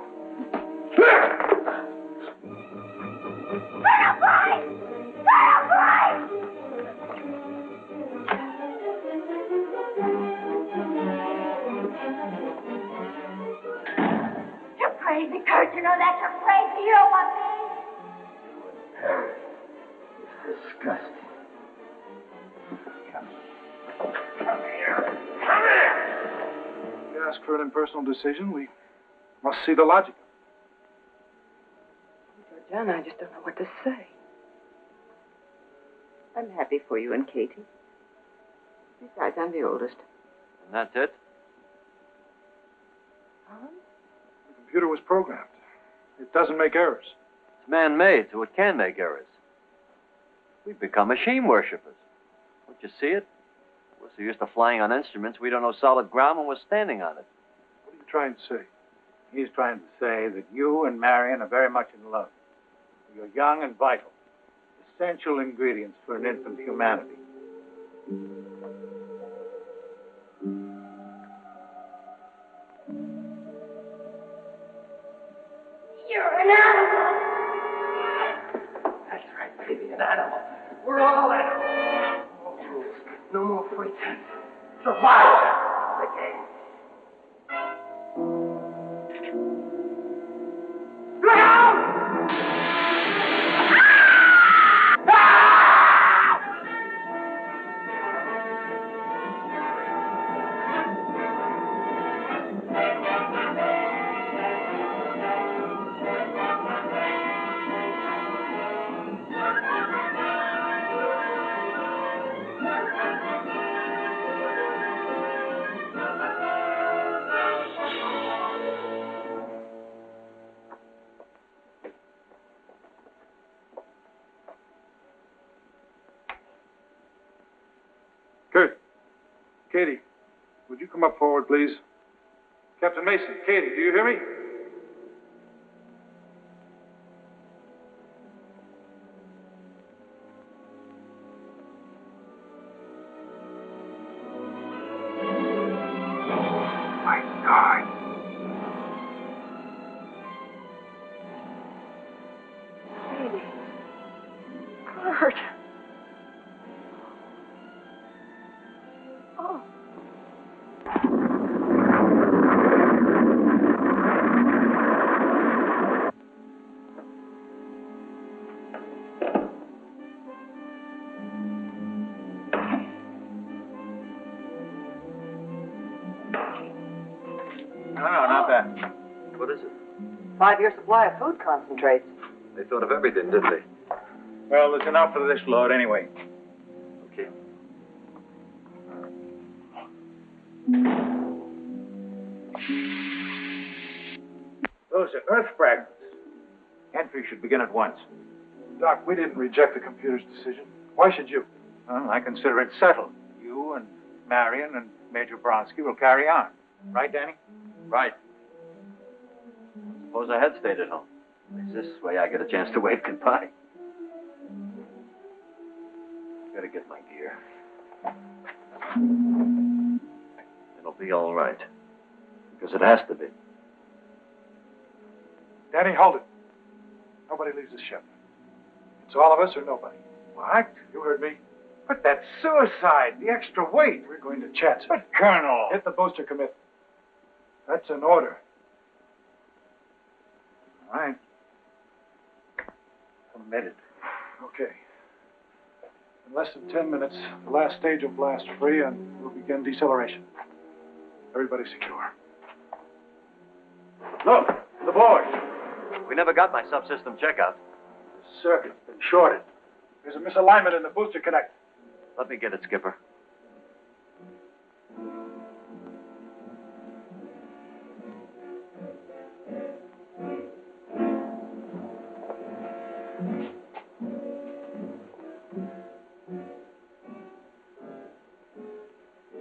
You're crazy, Kurt. You know that. You're crazy. You don't want me. It's disgusting. If you ask for an impersonal decision, we must see the logic. Georgiana, I just don't know what to say. I'm happy for you and Katie. Besides, I'm the oldest. And that's it? The computer was programmed. It doesn't make errors. It's man-made, so it can make errors. We've become machine worshippers. Don't you see it? We're so used to flying on instruments, we don't know solid ground when we're standing on it. What are you trying to say? He's trying to say that you and Marion are very much in love. You're young and vital. Essential ingredients for an infant humanity. You're an animal. That's right, baby, an animal. We're all animals. No rules. No more pretense. Survival. The game. Kurt. Katie, would you come up forward, please? Captain Mason, Katie, do you hear me? My God. Katie. Kurt. Oh. No, not that. What is it? 5-year supply of food concentrates. They thought of everything, didn't they? Well, there's enough for this load anyway. Okay. Those are earth fragments. Entry should begin at once. Doc, we didn't reject the computer's decision. Why should you? Well, I consider it settled. You and Marion and Major Bronsky will carry on. Right, Danny? Right. Suppose I had stayed at home. It's this way I get a chance to wave goodbye. Gotta get my gear. It'll be all right. Because it has to be. Danny, hold it. Nobody leaves the ship. It's all of us or nobody. What? You heard me. But that's suicide. The extra weight. We're going to chance it. But, Colonel. Hit the booster commit. That's an order. All right. Committed. Okay. In less than 10 minutes, the last stage will blast free and we'll begin deceleration. Everybody secure. Look, the board. We never got my subsystem checkout. The circuit's been shorted. There's a misalignment in the booster connect. Let me get it, Skipper.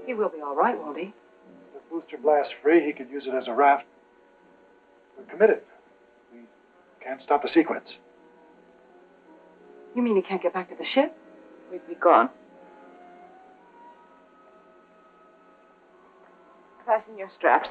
He will be all right, won't he? If the booster blasts free, he could use it as a raft. We're committed. We can't stop the sequence. You mean he can't get back to the ship? We'd be gone. Fasten your straps.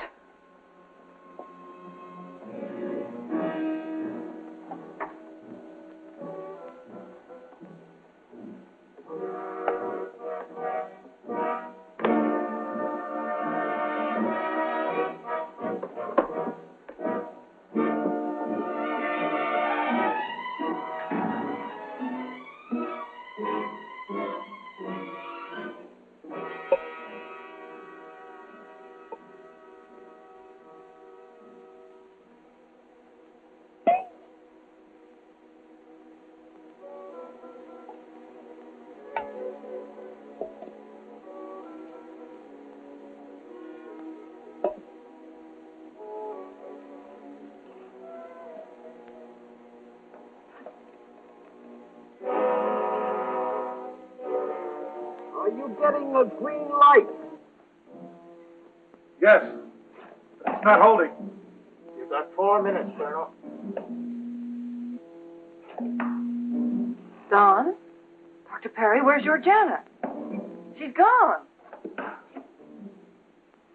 Are you getting a green light? Yes. It's not holding. You've got 4 minutes, Colonel. Don? Dr. Perry, where's your Janet? She's gone.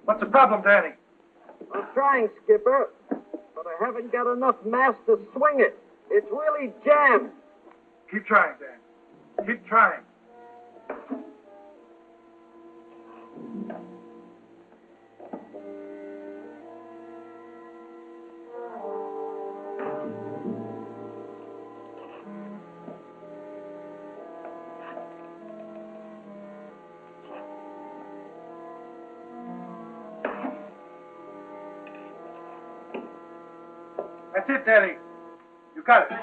What's the problem, Danny? I'm trying, Skipper, but I haven't got enough mass to swing it. It's really jammed. Keep trying, Dan. Keep trying. That's it, Danny. You got it.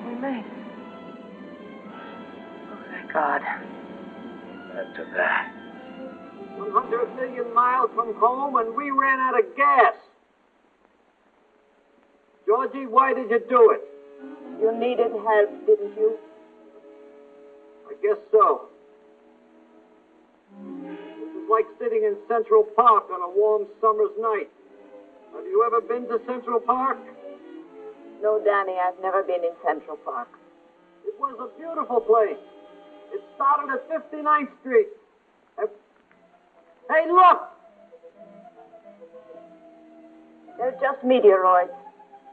We made it. Oh, thank God. Add to that. 100 million miles from home, and we ran out of gas. Georgie, why did you do it? You needed help, didn't you? I guess so. This is like sitting in Central Park on a warm summer's night. Have you ever been to Central Park? No, Danny, I've never been in Central Park. It was a beautiful place. It started at 59th Street. Hey, look! They're just meteoroids.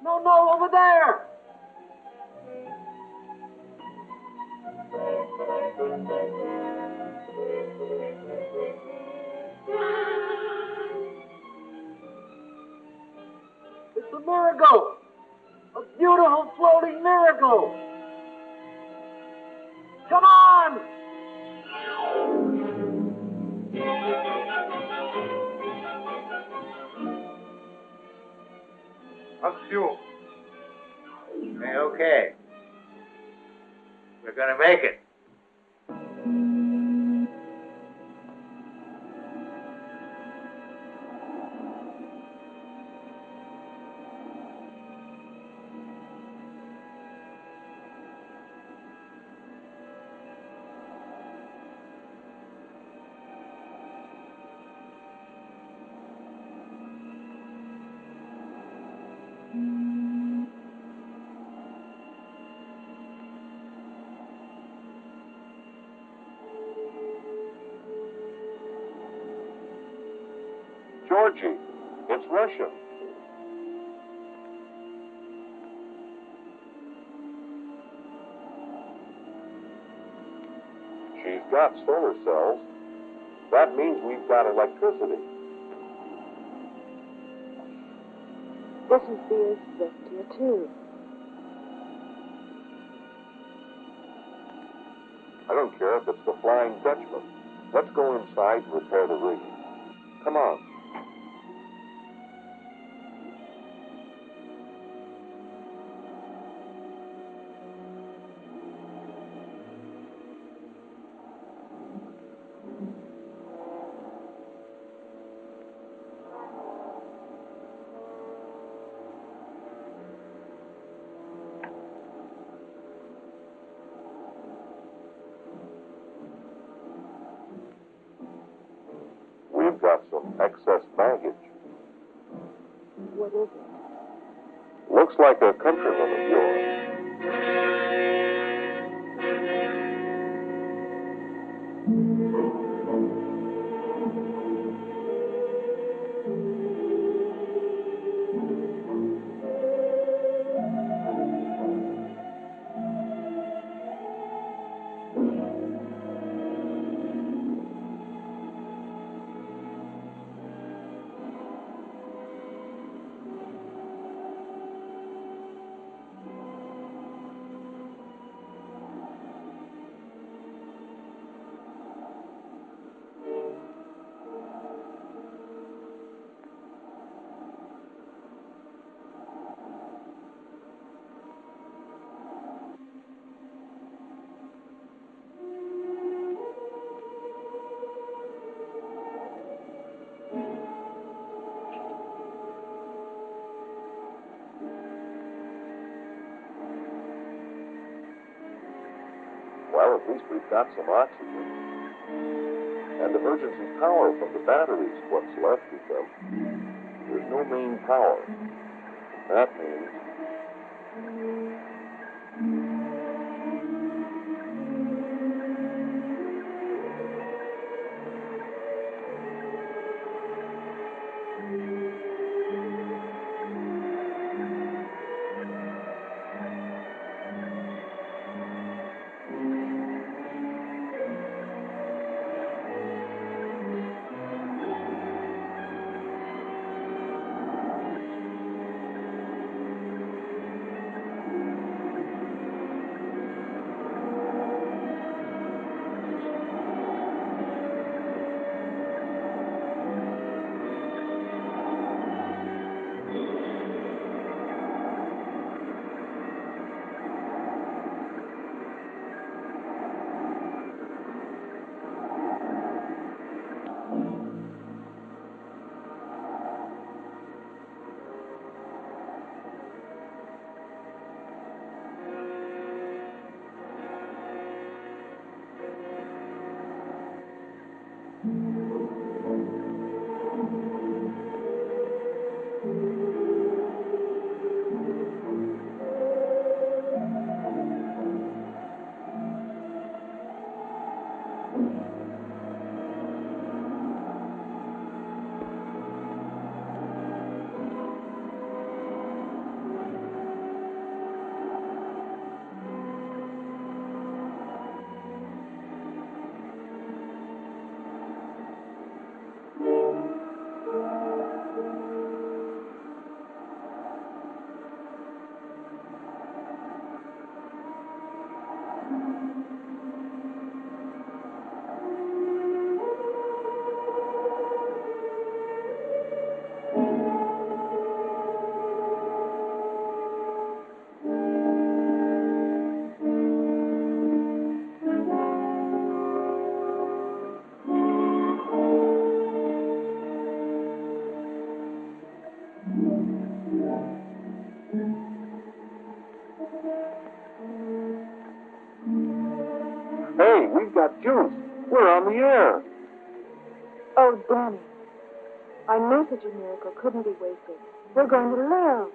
No, over there! The miracle! A beautiful floating miracle! Come on! How's the fuel? Okay. We're gonna make it. Georgie, it's Russian. She's got solar cells. That means we've got electricity. Listen, Spears, listen to your tune. I don't care if it's the Flying Dutchman. Let's go inside and repair the rig. Come on. We've got some excess baggage. What is it? Looks like a countryman of yours. Well, at least we've got some oxygen. And emergency power from the batteries, what's left of them. There's no main power. That means... we've got juice. We're on the air. Oh, Danny, I knew such a miracle couldn't be wasted. We're going to live.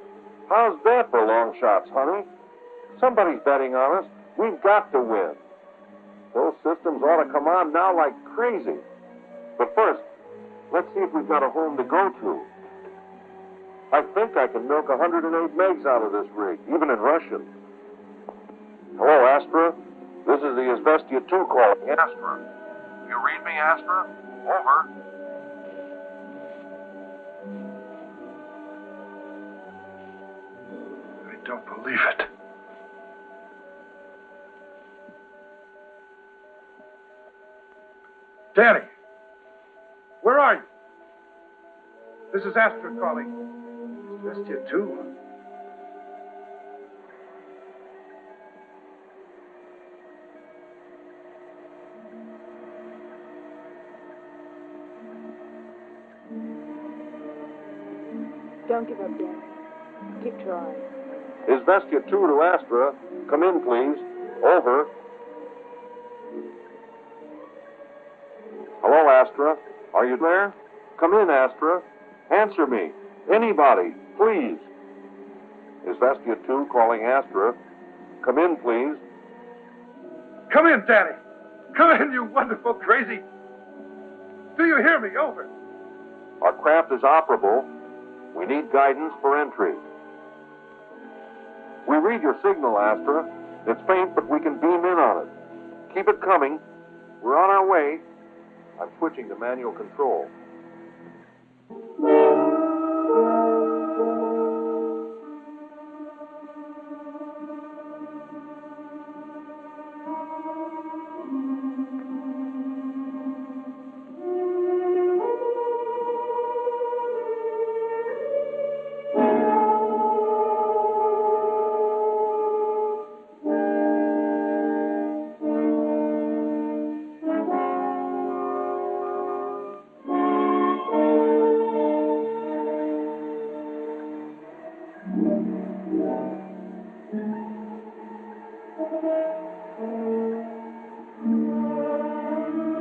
How's that for long shots, honey? Somebody's betting on us. We've got to win. Those systems ought to come on now like crazy. But first, let's see if we've got a home to go to. I think I can milk 108 megs out of this rig, even in Russian. Hello, Astra. This is the Asbestia 2 calling. Astra. You read me, Astra? Over. I don't believe it. Danny, where are you? This is Astra calling. Asbestia 2. Don't give up, Danny. Keep trying. Asbestia 2 to Astra. Come in, please. Over. Hello, Astra. Are you there? Come in, Astra. Answer me. Anybody, please. Asbestia 2 calling Astra. Come in, please. Come in, Danny. Come in, you wonderful crazy. Do you hear me? Over. Our craft is operable. We need guidance for entry. We read your signal, Astra. It's faint, but we can beam in on it. Keep it coming. We're on our way. I'm switching to manual control.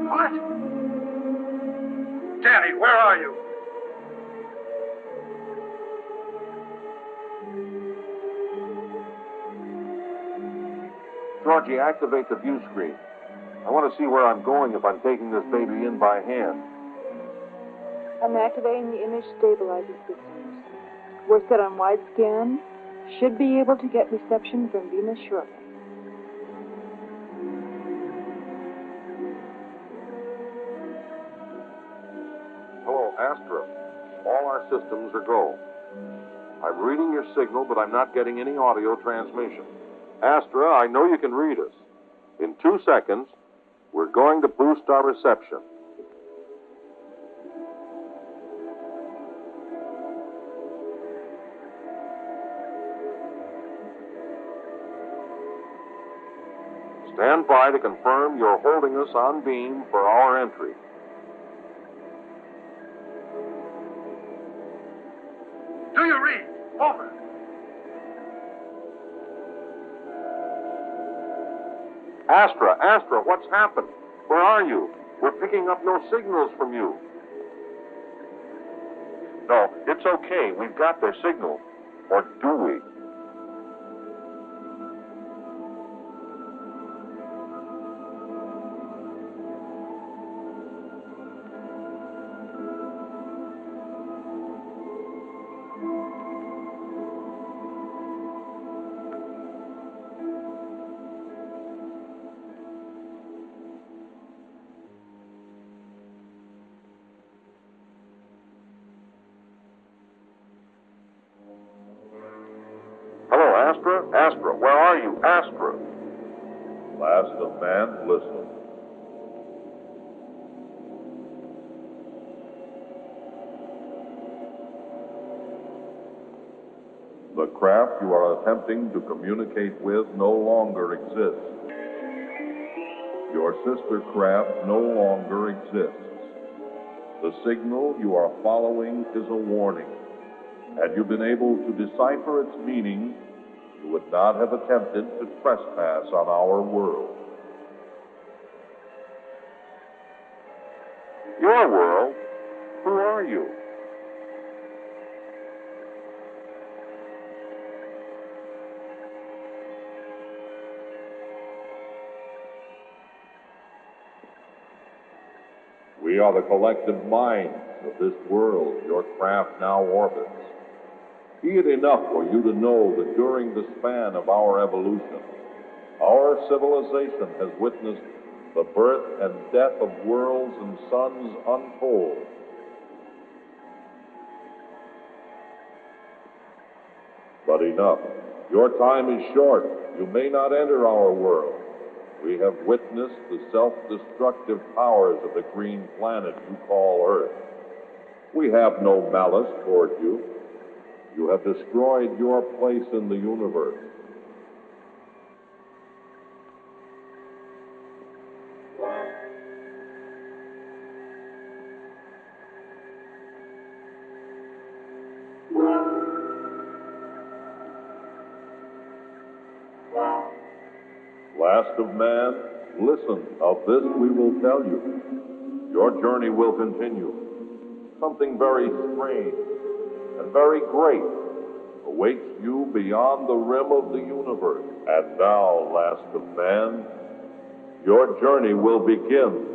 What? Danny, where are you? Georgie, activate the view screen. I want to see where I'm going if I'm taking this baby in by hand. I'm activating the image stabilizing systems. We're set on wide scan. Should be able to get reception from Venus shortly. Hello, Astra. All our systems are go. I'm reading your signal, but I'm not getting any audio transmission. Astra, I know you can read us. In 2 seconds, we're going to boost our reception. Stand by to confirm you're holding us on beam for our entry. Do you read? Over. Astra, what's happened? Where are you? We're picking up no signals from you. No, it's okay. We've got their signal. Or do we? Astra, where are you? Astra. Last of man, listen. The craft you are attempting to communicate with no longer exists. Your sister craft no longer exists. The signal you are following is a warning. Had you been able to decipher its meaning, you would not have attempted to trespass on our world. your world, who are you? We are the collective minds of this world your craft now orbits. Be it enough for you to know that during the span of our evolution, our civilization has witnessed the birth and death of worlds and suns untold. But enough. Your time is short. You may not enter our world. We have witnessed the self-destructive powers of the green planet you call Earth. We have no malice toward you. You have destroyed your place in the universe. Last of man, listen, of this we will tell you. Your journey will continue. Something very strange and very great awaits you beyond the rim of the universe. And now, last of man, your journey will begin.